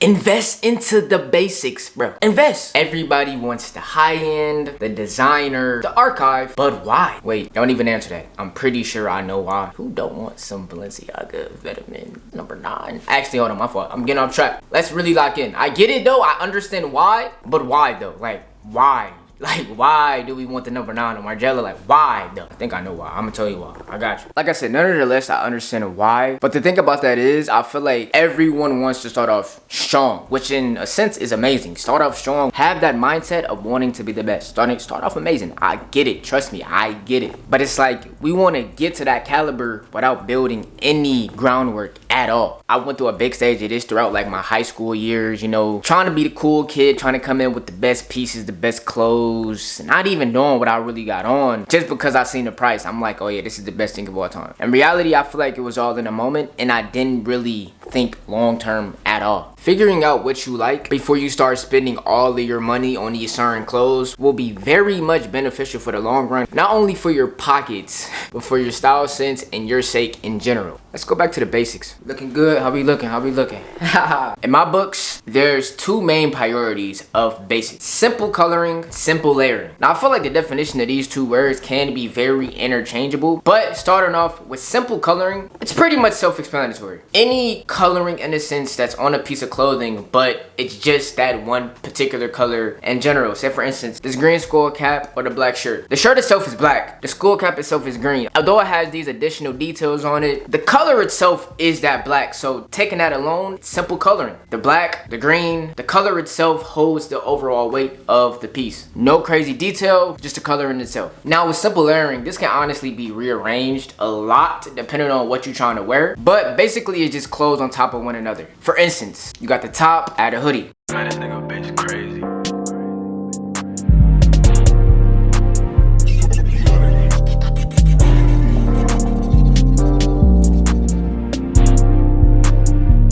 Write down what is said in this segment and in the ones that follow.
Invest into the basics, bro. Invest. Everybody wants the high end, the designer, the archive, but why? Wait, don't even answer that. I'm pretty sure I know why. Who don't want some Balenciaga vitamin number 9? Actually, hold on, my fault. I'm getting off track. Let's really lock in. I get it though. I understand why, but why though? Like, why? Like, why do we want the number 9 on Margiela? Like, why though? I think I know why. I'm gonna tell you why. I got you. Like I said, nonetheless, I understand why. But the thing about that is, I feel like everyone wants to start off strong, which in a sense is amazing. Start off strong. Have that mindset of wanting to be the best. Start off amazing. I get it. Trust me, I get it. But it's like, we want to get to that caliber without building any groundwork at all. I went through a big stage of this throughout like my high school years, you know, trying to be the cool kid, trying to come in with the best pieces, the best clothes, not even knowing what I really got on. Just because I seen the price, I'm like, oh yeah, this is the best thing of all time. In reality, I feel like it was all in a moment and I didn't really think long term at all. Figuring out what you like before you start spending all of your money on these certain clothes will be very much beneficial for the long run. Not only for your pockets, but for your style sense and your sake in general. Let's go back to the basics. Looking good? How we looking? How we looking? In my books, there's 2 main priorities of basics. Simple coloring, simple layering. Now I feel like the definition of these 2 words can be very interchangeable, but starting off with simple coloring, it's pretty much self-explanatory. Any coloring in a sense that's on a piece of clothing, but it's just that one particular color in general. Say for instance, this green skull cap or the black shirt. The shirt itself is black. The skull cap itself is green. Although it has these additional details on it, the color itself is that black. So taking that alone, it's simple coloring. The black, the green, the color itself holds the overall weight of the piece. No crazy detail, just the color in itself. Now with simple layering, this can honestly be rearranged a lot depending on what you're trying to wear, but basically it's just clothes on top of one another. For instance, you got the top, add a hoodie. Man, this nigga bitch crazy.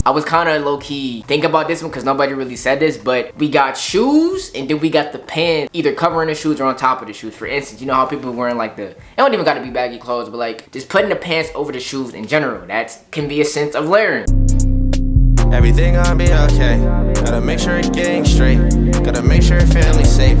I was kind of low-key thinking about this one because nobody really said this, but we got shoes and then we got the pants either covering the shoes or on top of the shoes. For instance, you know how people wearing like it don't even got to be baggy clothes, but like just putting the pants over the shoes in general. That can be a sense of layering. Everything gonna be okay. Gotta make sure it's getting straight. Gotta make sure your family's safe.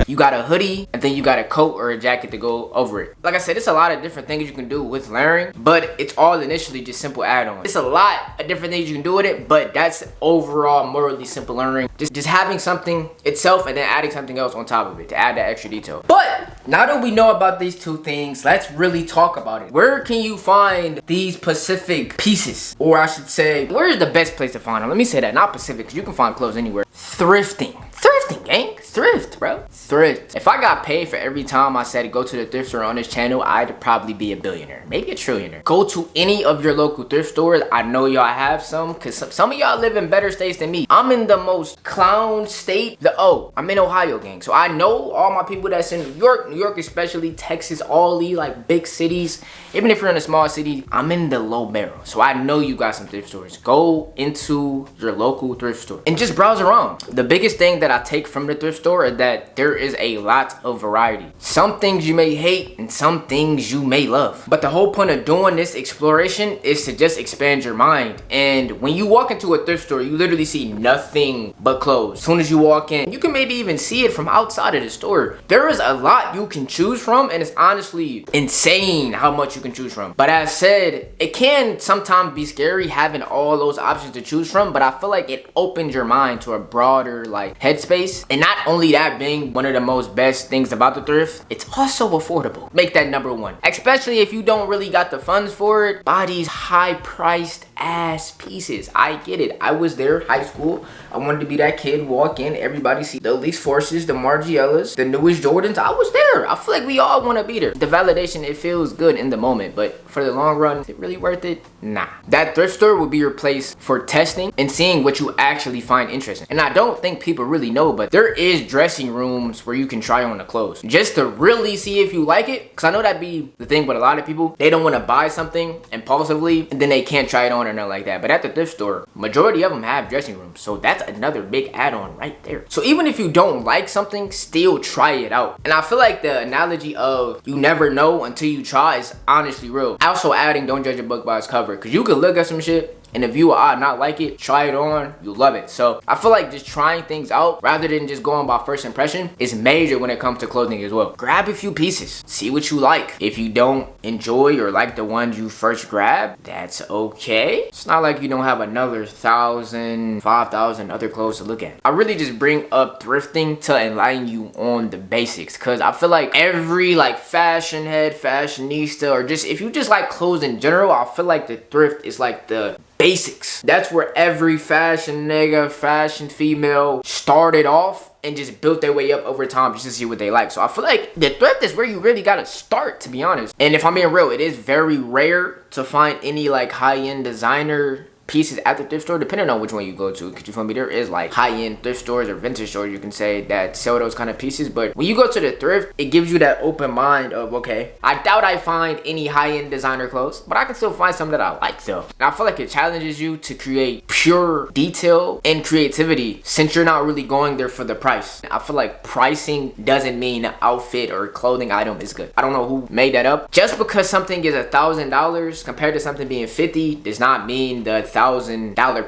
You got a hoodie and then you got a coat or a jacket to go over it. Like I said, it's a lot of different things you can do with layering, but it's all initially just simple add-ons. It's a lot of different things you can do with it, but that's overall morally simple layering. Just having something itself and then adding something else on top of it to add that extra detail. But now that we know about these 2 things, let's really talk about it. Where can you find these specific pieces? Or I should say, where is the best place to find them? Let me say that, not Pacific, because you can find clothes anywhere. Thrifting. Thrifting, gang. Thrift, bro. Thrift. If I got paid for every time I said go to the thrift store on this channel, I'd probably be a billionaire, maybe a trillionaire. Go to any of your local thrift stores. I know y'all have some, because some of y'all live in better states than me. I'm in the most clown state. I'm in Ohio, gang. So I know all my people that's in New York especially, Texas, all these like big cities. Even if you're in a small city, I'm in the low barrel. So I know you got some thrift stores. Go into your local thrift store and just browse around. The biggest thing that I take from the thrift store is that there is a lot of variety. Some things you may hate and some things you may love. But the whole point of doing this exploration is to just expand your mind. And when you walk into a thrift store, you literally see nothing but clothes. As soon as you walk in, you can maybe even see it from outside of the store. There is a lot you can choose from, and it's honestly insane how much you can choose from. But as said, it can sometimes be scary having all those options to choose from, but I feel like it opens your mind to a broader like headspace. And not only that being one of the most best things about the thrift, it's also affordable. Make that number 1. Especially if you don't really got the funds for it, buy these high priced ass pieces. I get it. I was there, high school. I wanted to be that kid, walk in, everybody see the Elite Forces, the Margielas, the newest Jordans. I was there. I feel like we all want to be there. The validation, it feels good in the moment, but for the long run, is it really worth it? Nah. That thrift store will be your place for testing and seeing what you actually find interesting. And I don't think people really know, but there is dressing rooms where you can try on the clothes just to really see if you like it. Because I know that'd be the thing with a lot of people. They don't want to buy something impulsively and then they can't try it on or nothing like that. But at the thrift store, majority of them have dressing rooms. So that's another big add-on right there. So even if you don't like something, still try it out. And I feel like the analogy of you never know until you try is honestly real. Also adding, don't judge a book by its cover, because you could look at some shit and if you not like it, try it on, you'll love it. So I feel like just trying things out rather than just going by first impression is major when it comes to clothing as well. Grab a few pieces, see what you like. If you don't enjoy or like the ones you first grabbed, that's okay. It's not like you don't have another 1,000, 5,000 other clothes to look at. I really just bring up thrifting to enlighten you on the basics, because I feel like every like fashion head, fashionista, or just if you just like clothes in general, I feel like the thrift is like the basics. That's where every fashion nigga, fashion female started off and just built their way up over time just to see what they like. So I feel like the thrift is where you really gotta start, to be honest. And if I'm being real, it is very rare to find any like high-end designer pieces at the thrift store, depending on which one you go to, because you feel me, there is like high-end thrift stores or vintage stores, you can say, that sell those kind of pieces. But when you go to the thrift, it gives you that open mind of, okay, I doubt I find any high-end designer clothes, but I can still find some that I like though. And I feel like it challenges you to create pure detail and creativity, since you're not really going there for the price. I feel like pricing doesn't mean an outfit or clothing item is good. I don't know who made that up. Just because something is $1,000 compared to something being $50 does not mean the $1,000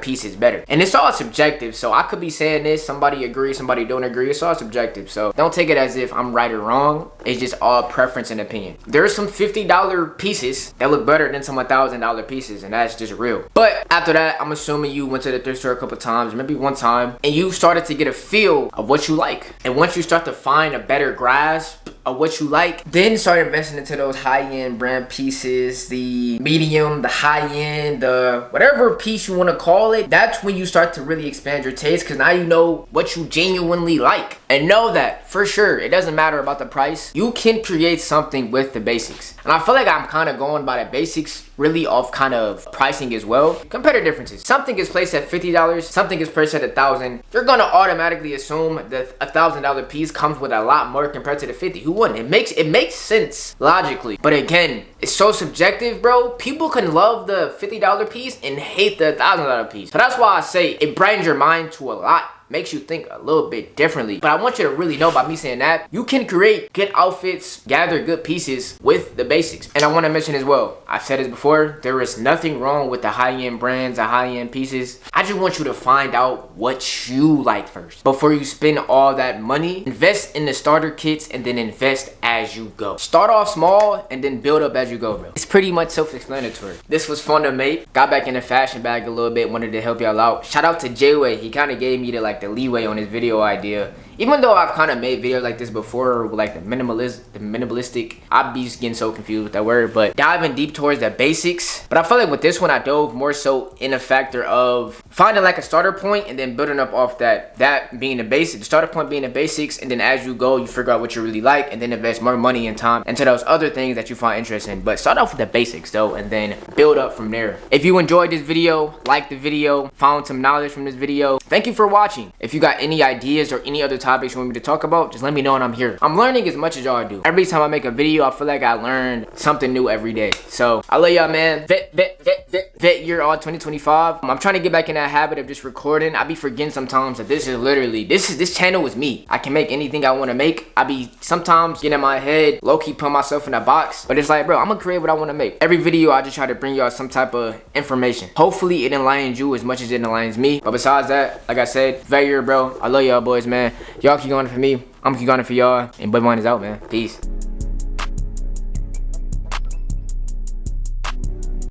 piece is better. And it's all subjective, so I could be saying this, somebody agree, somebody don't agree. It's all subjective, so don't take it as if I'm right or wrong. It's just all preference and opinion. There are some $50 pieces that look better than some $1,000 pieces, and that's just real. But after that, I'm assuming you went to the thrift store a couple times, maybe one time, and you started to get a feel of what you like. And once you start to find a better grasp of what you like, then start investing into those high-end brand pieces, the medium, the high-end, the whatever piece you want to call it. That's when you start to really expand your taste, because now you know what you genuinely like. And know that for sure, it doesn't matter about the price. You can create something with the basics. And I feel like I'm kind of going by the basics really off kind of pricing as well. Compare the differences. Something is placed at $50, something is priced at $1,000. You're gonna automatically assume that $1,000 piece comes with a lot more compared to the 50. Who wouldn't? It makes sense logically. But again, it's so subjective, bro. People can love the $50 piece and hate the $1,000 piece. So that's why I say it brightens your mind to a lot, makes you think a little bit differently. But I want you to really know, by me saying that, you can create good outfits, gather good pieces with the basics. And I want to mention as well, I've said this before, there is nothing wrong with the high-end brands, the high-end pieces. I just want you to find out what you like first before you spend all that money. Invest in the starter kits and then invest as you go. Start off small and then build up as you go, bro. It's pretty much self-explanatory. This was fun to make. Got back in the fashion bag a little bit, wanted to help y'all out. Shout out to J-Way. He kind of gave me the leeway on his video idea. Even though I've kind of made videos like this before, like the minimalistic, I be getting so confused with that word, but diving deep towards the basics. But I feel like with this one, I dove more so in a factor of finding like a starter point and then building up off that being the basic, the starter point being the basics, and then as you go, you figure out what you really like and then invest more money and time into those other things that you find interesting. But start off with the basics though, and then build up from there. If you enjoyed this video, like the video, found some knowledge from this video, thank you for watching. If you got any ideas or any other topics you want me to talk about, just let me know and I'm here. I'm learning as much as y'all do. Every time I make a video, I feel like I learn something new every day. So I love y'all, man. Vet year all 2025. I'm trying to get back in that habit of just recording. I be forgetting sometimes that this is literally, this channel is me. I can make anything I want to make. I be sometimes getting in my head, low-key put myself in a box, but it's like, bro, I'm gonna create what I want to make. Every video I just try to bring y'all some type of information. Hopefully it enlightens you as much as it enlightens me. But besides that, like I said, vet year, bro. I love y'all boys, man. Y'all keep going for me, I'm keep going for y'all, and Boy One is out, man. Peace.